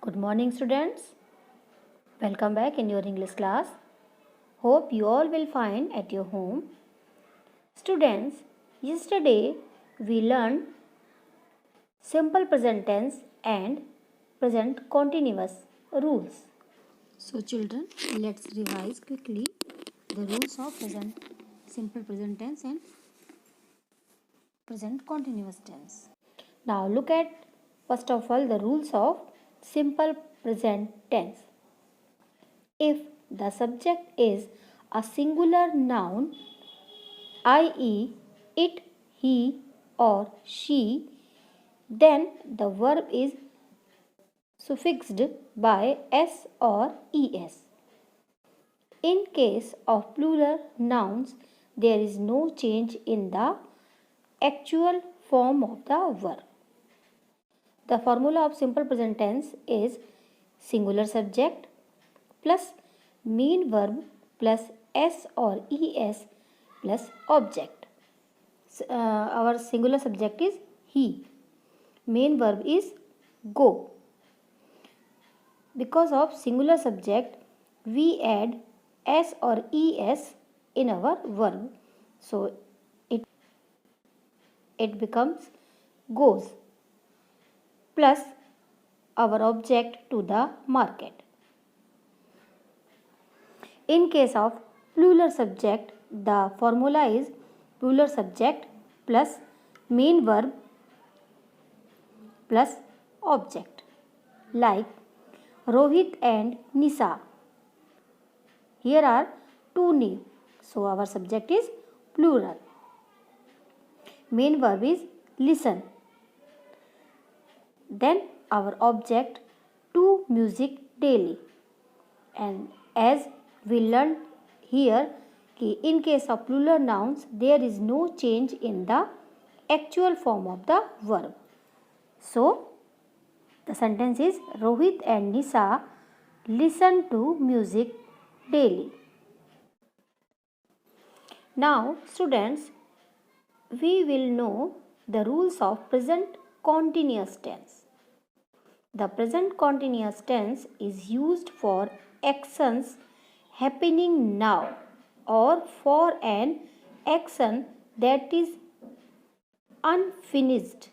Good morning, students. Welcome back in your English class. Hope you all will fine at your home. Students, yesterday we learned simple present tense and present continuous rules. So children, let's revise quickly the rules of simple present tense and present continuous tense. Now look at first of all the rules of simple present tense. If the subject is a singular noun, i.e., it, he, or she, then the verb is suffixed by s or es. In case of plural nouns, there is no change in the actual form of the verb. The formula of simple present tense is singular subject plus main verb plus s or es plus object. Our singular subject is he. Main verb is go. Because of singular subject, we add s or es in our verb. So it becomes goes plus our object to the market. In case of plural subject, the formula is plural subject plus main verb plus object. Like Rohit and Nisa. Here are two names. So our subject is plural. Main verb is listen. Then our object to music daily. And as we learned here, in case of plural nouns, there is no change in the actual form of the verb. So, the sentence is Rohit and Nisa listen to music daily. Now, students, we will know the rules of present continuous tense. The present continuous tense is used for actions happening now or for an action that is unfinished,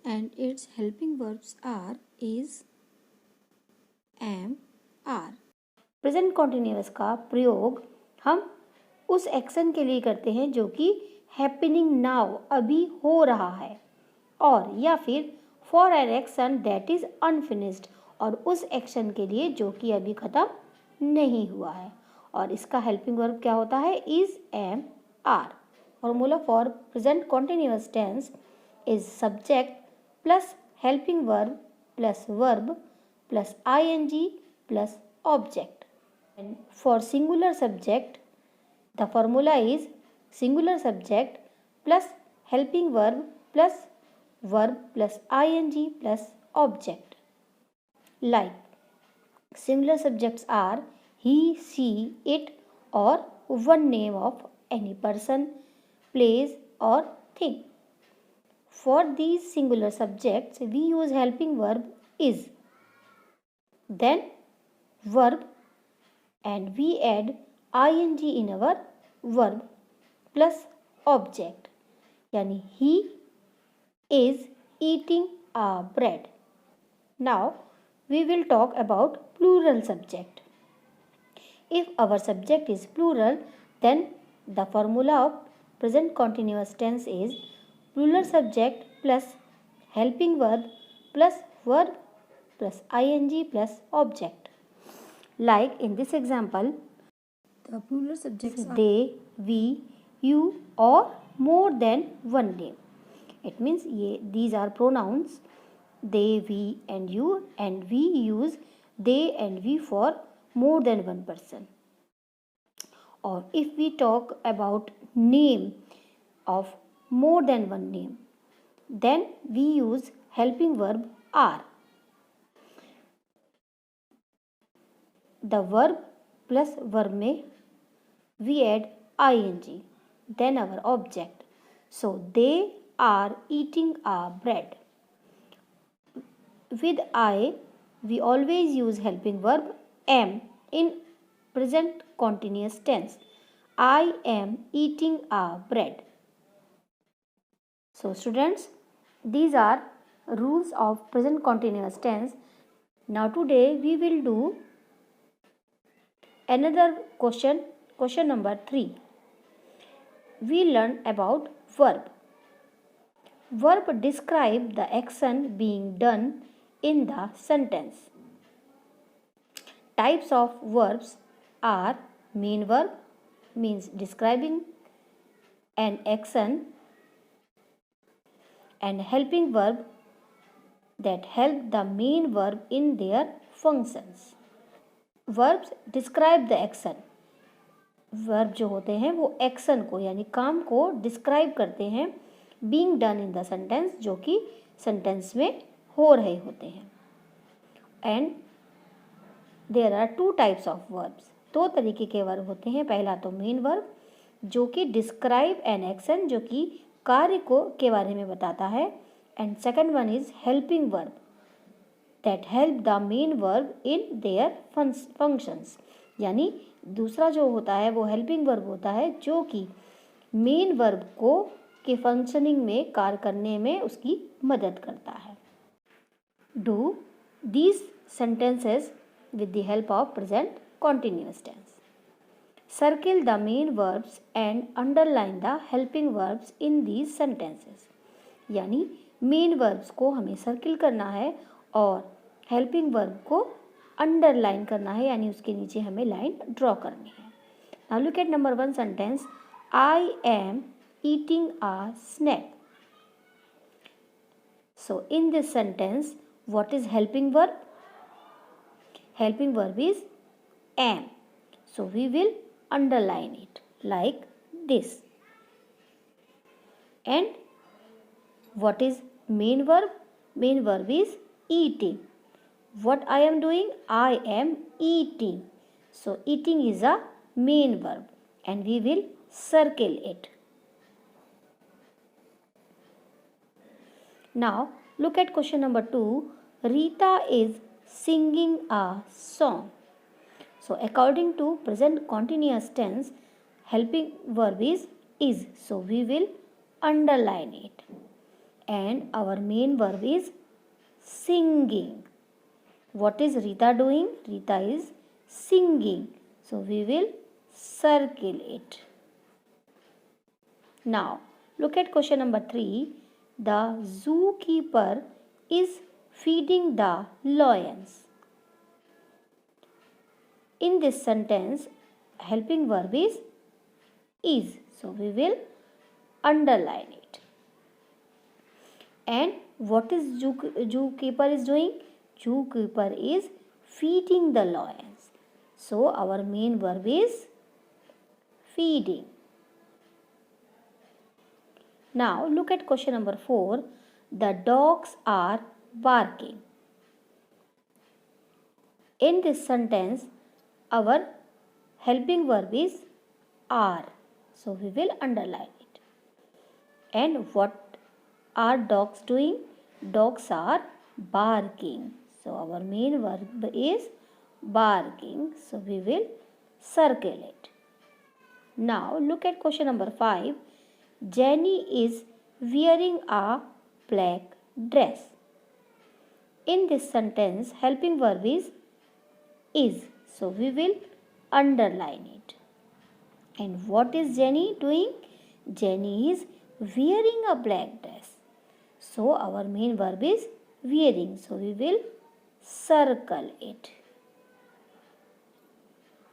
and its helping verbs are, is, am, are. Present continuous का प्रयोग हम उस action के लिए करते हैं जो कि हैपनिंग नाउ अभी हो रहा है, और या फिर for an action that is unfinished, और उस एक्शन के लिए जो कि अभी ख़त्म नहीं हुआ है. और इसका हेल्पिंग वर्ब क्या होता है? Is, am, are. Formula for present continuous tense is subject plus helping verb plus verb plus ING plus object. And for singular subject the formula is singular subject plus helping verb plus verb plus ing plus object. Like similar subjects are he, she, it, or one name of any person, place, or thing. For these singular subjects, we use helping verb is, then verb, and we add ing in our verb plus object. Yani he is eating a bread. Now we will talk about plural subject. If our subject is plural, then the formula of present continuous tense is plural subject plus helping verb plus verb plus ing plus object. Like in this example, the plural subjects are they, we, you, or more than one name. It means these are pronouns they, we, and you, and we use they and we for more than one person. Or if we talk about name of more than one name, then we use helping verb are. The verb plus verb में we add ing, then our object. So they are eating a bread. With I, we always use helping verb am in present continuous tense. I am eating a bread. So students, these are rules of present continuous tense. Now today we will do another question number 3. We learned about verb. Verb describe the action being done in the sentence. Types of verbs are main verb, means describing an action, and helping verb that help the main verb in their functions. Verbs describe the action. Verb जो होते हैं वो action को यानी काम को describe करते हैं being done in the sentence, जो कि सेंटेंस में हो रहे होते हैं. And there are 2 types of verbs. 2 तरीके के वर्ब होते हैं. पहला तो मेन वर्ब जो कि डिस्क्राइब एन एक्शन, जो कि कार्य को के बारे में बताता है. And second one is helping verb that help the main verb in their functions. यानी दूसरा जो होता है वो हेल्पिंग वर्ब होता है जो कि मेन वर्ब को के फंक्शनिंग में कार्य करने में उसकी मदद करता है. Do these sentences with the help of present continuous tense. Circle the main verbs and underline the helping verbs in these sentences. यानी मेन वर्ब्स को हमें सर्किल करना है और हेल्पिंग वर्ब को अंडरलाइन करना है, यानी उसके नीचे हमें लाइन ड्रॉ करनी है. Now look at number 1 sentence. I am eating a snack. So in this sentence what is helping verb? Helping verb is am. So we will underline it like this. And what is main verb? Main verb is eating. What I am doing? I am eating. So eating is a main verb and we will circle it. Now look at question number 2. Rita is singing a song. So according to present continuous tense, helping verb is. So we will underline it. And our main verb is singing. What is Rita doing? Rita is singing. So we will circle it. Now look at question number 3. The zookeeper is feeding the lions. In this sentence, helping verb is. So we will underline it. And what is zookeeper is doing? Zookeeper is feeding the lions. So our main verb is feeding. Now look at question number 4. The dogs are barking. In this sentence, our helping verb is are. So we will underline it. And what are dogs doing? Dogs are barking. So our main verb is barking. So we will circle it. Now look at question number 5. Jenny is wearing a black dress. In this sentence, helping verb is. So we will underline it. And what is Jenny doing? Jenny is wearing a black dress. So our main verb is wearing. So we will circle it.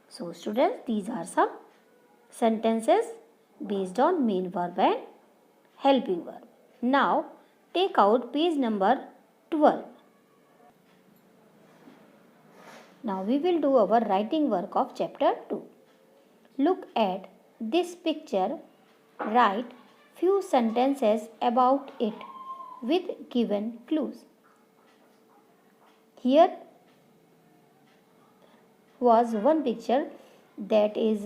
So students, these are some sentences based on main verb and helping verb. Now take out page number 12. Now we will do our writing work of chapter 2. Look at this picture. Write few sentences about it with given clues. Here was one picture that is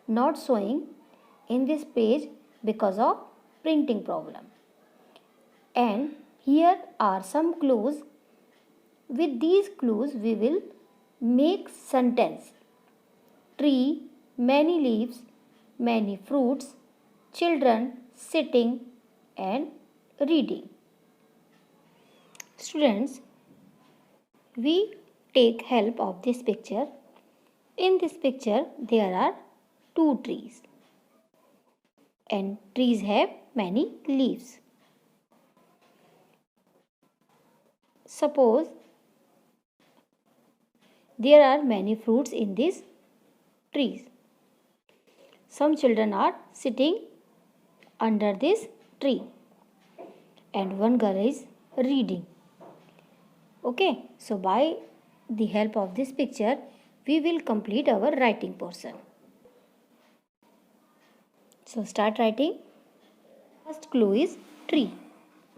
not showing in this page because of printing problem. And here are some clues With these clues, we will make sentence. Tree, many leaves, many fruits, children sitting and reading. Students, we take help of this picture. In this picture, there are two trees, and trees have many leaves. Suppose there are many fruits in these trees. Some children are sitting under this tree and one girl is reading. Okay, so by the help of this picture, we will complete our writing portion. So start writing. First clue is tree.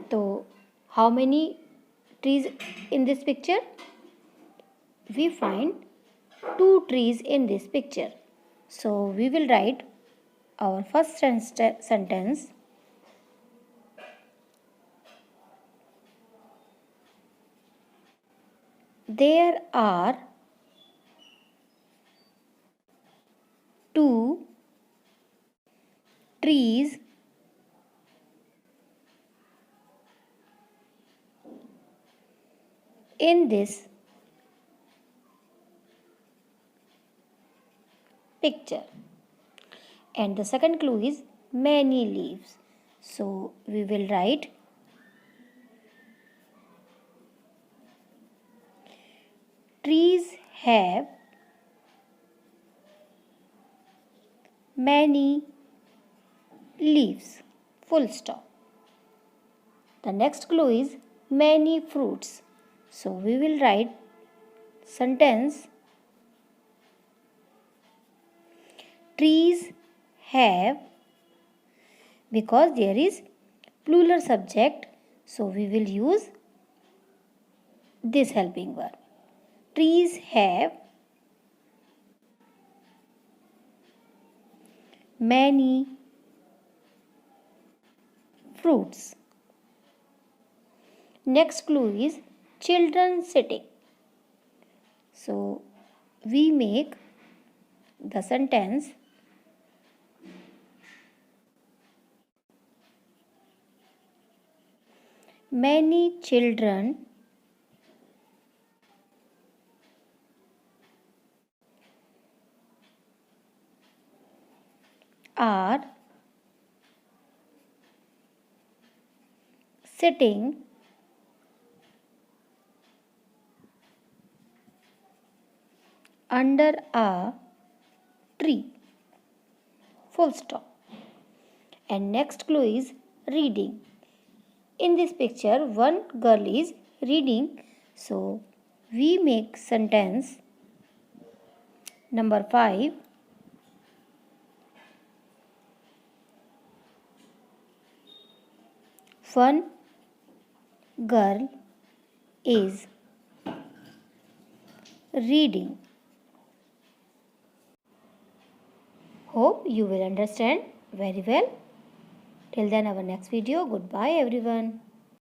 So how many trees in this picture? We find two trees in this picture. So we will write our first sentence. There are two trees in this picture. And the second clue is many leaves. So we will write trees have many leaves. Full stop. The next clue is many fruits. So we will write sentence. Trees have, because there is plural subject, so we will use this helping verb. Trees have many fruits. Next clue is children sitting. So we make the sentence. Many children are sitting under a tree. Full stop. And next clue is reading. In this picture, one girl is reading. So we make sentence number 5. One girl is reading. Hope you will understand very well. Till then, our next video. Goodbye everyone.